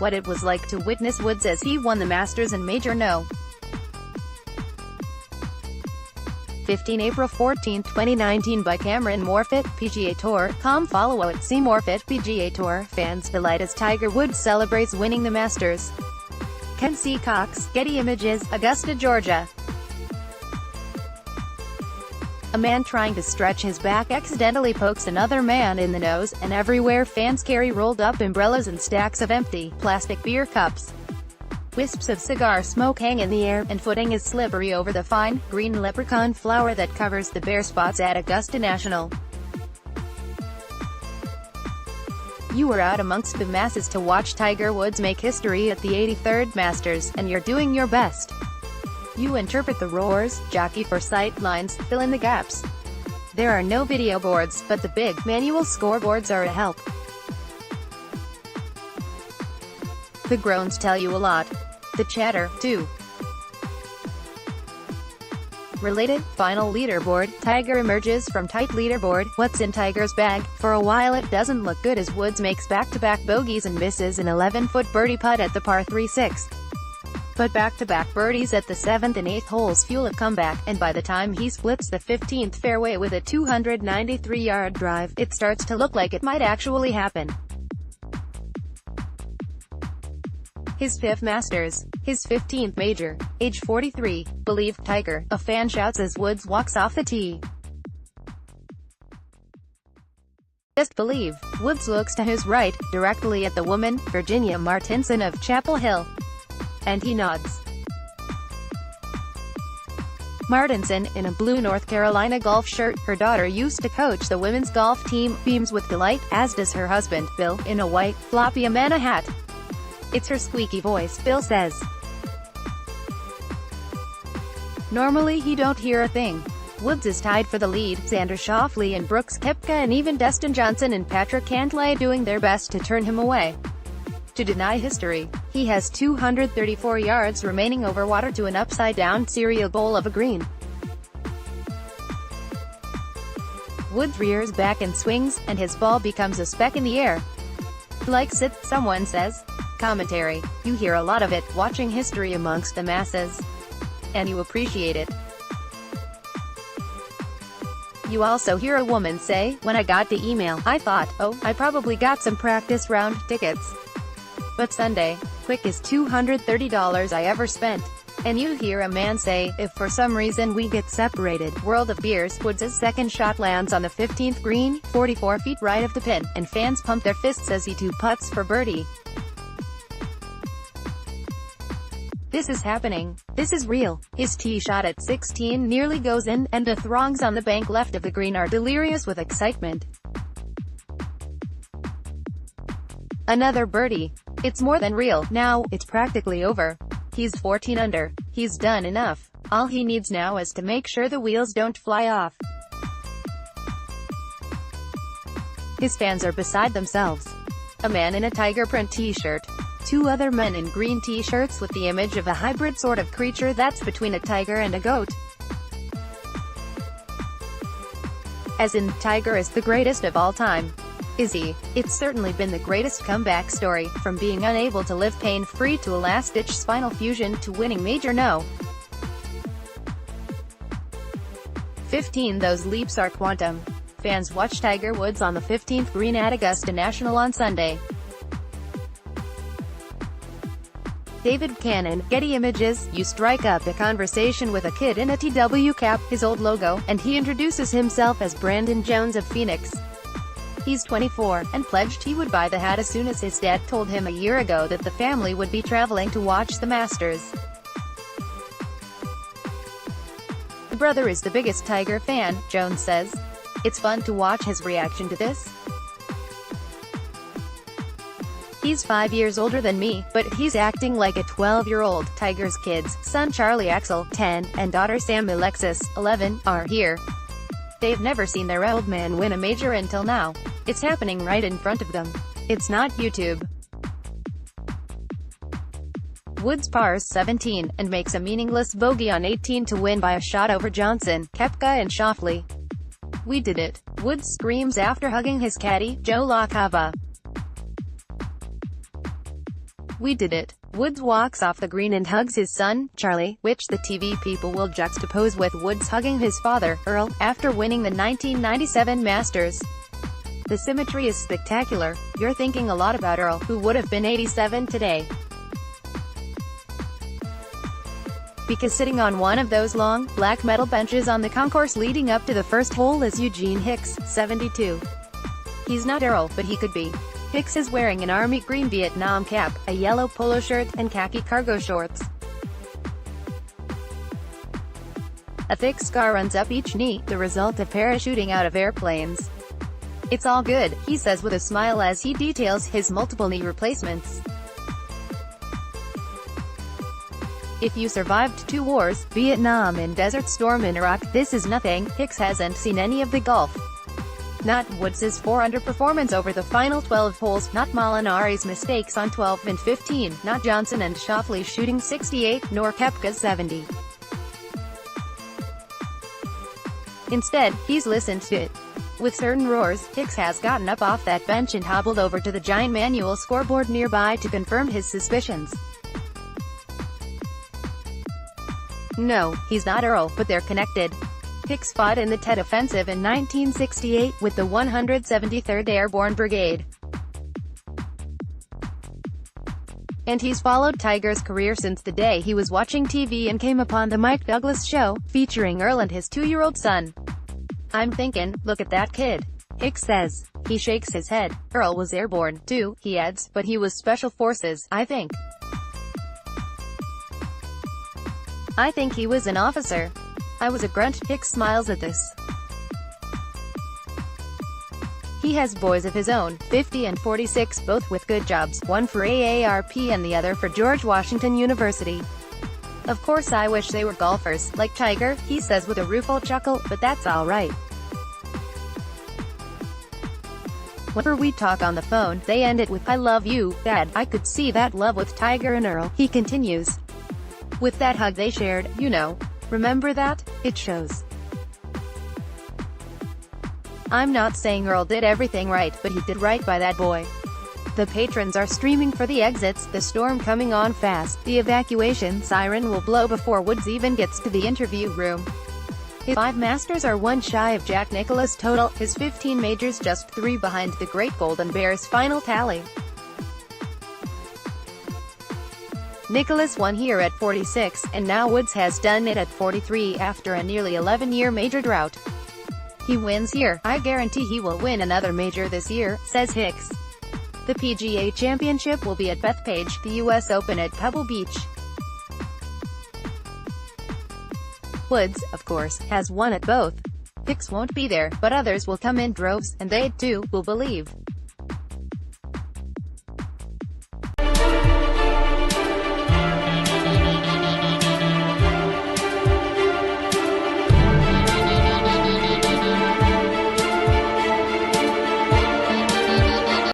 what it was like to witness Woods as he won the Masters and Major No. 15 April 14, 2019 by Cameron Morfit, PGA Tour. Follow at @Morfit PGA Tour. Fans delight as Tiger Woods celebrates winning the Masters. Ken C. Cox, Getty Images, Augusta, Georgia. A man trying to stretch his back accidentally pokes another man in the nose, and everywhere fans carry rolled-up umbrellas and stacks of empty, plastic beer cups. Wisps of cigar smoke hang in the air, and footing is slippery over the fine, green leprechaun flower that covers the bare spots at Augusta National. You are out amongst the masses to watch Tiger Woods make history at the 83rd Masters, and you're doing your best. You interpret the roars, jockey for sight lines, fill in the gaps. There are no video boards, but the big, manual scoreboards are a help. The groans tell you a lot. The chatter, too. Related, final leaderboard, Tiger emerges from tight leaderboard, what's in Tiger's bag? For a while it doesn't look good as Woods makes back-to-back bogeys and misses an 11-foot birdie putt at the par 3/6. But back-to-back birdies at the 7th and 8th holes fuel a comeback, and by the time he splits the 15th fairway with a 293-yard drive, it starts to look like it might actually happen. His 5th Masters, his 15th major, age 43, believe Tiger, a fan shouts as Woods walks off the tee. Just believe. Woods looks to his right, directly at the woman, Virginia Martinson of Chapel Hill. And he nods. Martinson, in a blue North Carolina golf shirt, her daughter used to coach the women's golf team, beams with delight, as does her husband, Bill, in a white, floppy Amana hat. It's her squeaky voice, Bill says. Normally he don't hear a thing. Woods is tied for the lead, Xander Schauffele and Brooks Koepka and even Dustin Johnson and Patrick Cantlay doing their best to turn him away. To deny history, he has 234 yards remaining over water to an upside-down cereal bowl of a green. Woods rears back and swings, and his ball becomes a speck in the air. Likes it, someone says. Commentary. You hear a lot of it, watching history amongst the masses. And you appreciate it. You also hear a woman say, when I got the email, I thought, oh, I probably got some practice round tickets. But Sunday, quick is $230 I ever spent. And you hear a man say, if for some reason we get separated, world of beers. Woods' second shot lands on the 15th green, 44 feet right of the pin, and fans pump their fists as he two-putts for birdie. This is happening. This is real. His tee shot at 16 nearly goes in, and the throngs on the bank left of the green are delirious with excitement. Another birdie. It's more than real. Now, it's practically over. He's 14 under. He's done enough. All he needs now is to make sure the wheels don't fly off. His fans are beside themselves. A man in a tiger print t-shirt. Two other men in green t-shirts with the image of a hybrid sort of creature that's between a tiger and a goat. As in, Tiger is the greatest of all time. Is he? It's certainly been the greatest comeback story, from being unable to live pain-free to a last-ditch spinal fusion to winning Major No. 15. Those leaps are quantum. Fans watch Tiger Woods on the 15th green at Augusta National on Sunday. David Cannon, Getty Images. You strike up a conversation with a kid in a TW cap, his old logo, and he introduces himself as Brandon Jones of Phoenix. He's 24, and pledged he would buy the hat as soon as his dad told him a year ago that the family would be traveling to watch the Masters. The brother is the biggest Tiger fan, Jones says. It's fun to watch his reaction to this. He's 5 years older than me, but he's acting like a 12-year-old. Tiger's kids, son Charlie Axel, 10, and daughter Sam Alexis, 11, are here. They've never seen their old man win a major until now. It's happening right in front of them. It's not YouTube. Woods pars 17, and makes a meaningless bogey on 18 to win by a shot over Johnson, Koepka and Schauffele. We did it. Woods screams after hugging his caddy, Joe LaCava. we did it. Woods walks off the green and hugs his son, Charlie, which the TV people will juxtapose with Woods hugging his father, Earl, after winning the 1997 Masters. The symmetry is spectacular. You're thinking a lot about Earl, who would have been 87 today. Because sitting on one of those long, black metal benches on the concourse leading up to the first hole is Eugene Hicks, 72. He's not Earl, but he could be. Hicks is wearing an army green Vietnam cap, a yellow polo shirt, and khaki cargo shorts. A thick scar runs up each knee, the result of parachuting out of airplanes. "It's all good," he says with a smile as he details his multiple knee replacements. "If you survived 2 wars, Vietnam and Desert Storm in Iraq, this is nothing." Hicks hasn't seen any of the golf. Not Woods' 4-under performance over the final 12 holes, not Molinari's mistakes on 12 and 15, not Johnson and Schauffele shooting 68, nor Koepka's 70. Instead, he's listened to it. With certain roars, Hicks has gotten up off that bench and hobbled over to the giant manual scoreboard nearby to confirm his suspicions. No, he's not Earl, but they're connected. Hicks fought in the Tet Offensive in 1968, with the 173rd Airborne Brigade. And he's followed Tiger's career since the day he was watching TV and came upon the Mike Douglas show, featuring Earl and his 2-year-old son. "I'm thinking, look at that kid," Hicks says. He shakes his head. "Earl was airborne, too," he adds, "but he was Special Forces, I think. I think he was an officer. I was a grunt." Hicks smiles at this. He has boys of his own, 50 and 46, both with good jobs, one for AARP and the other for George Washington University. "Of course I wish they were golfers, like Tiger," he says with a rueful chuckle, "but that's all right. Whenever we talk on the phone, they end it with, 'I love you, Dad.' I could see that love with Tiger and Earl," he continues. "With that hug they shared, you know. Remember that? It shows." "I'm not saying Earl did everything right, but he did right by that boy." The patrons are streaming for the exits, the storm coming on fast. The evacuation siren will blow before Woods even gets to the interview room. His 5 Masters are 1 shy of Jack Nicklaus' total, his 15 majors just 3 behind the Great Golden Bear's final tally. Nicklaus won here at 46, and now Woods has done it at 43 after a nearly 11-year major drought. "He wins here, I guarantee he will win another major this year," says Hicks. The PGA Championship will be at Bethpage, the US Open at Pebble Beach. Woods, of course, has won at both. Hicks won't be there, but others will come in droves, and they, too, will believe.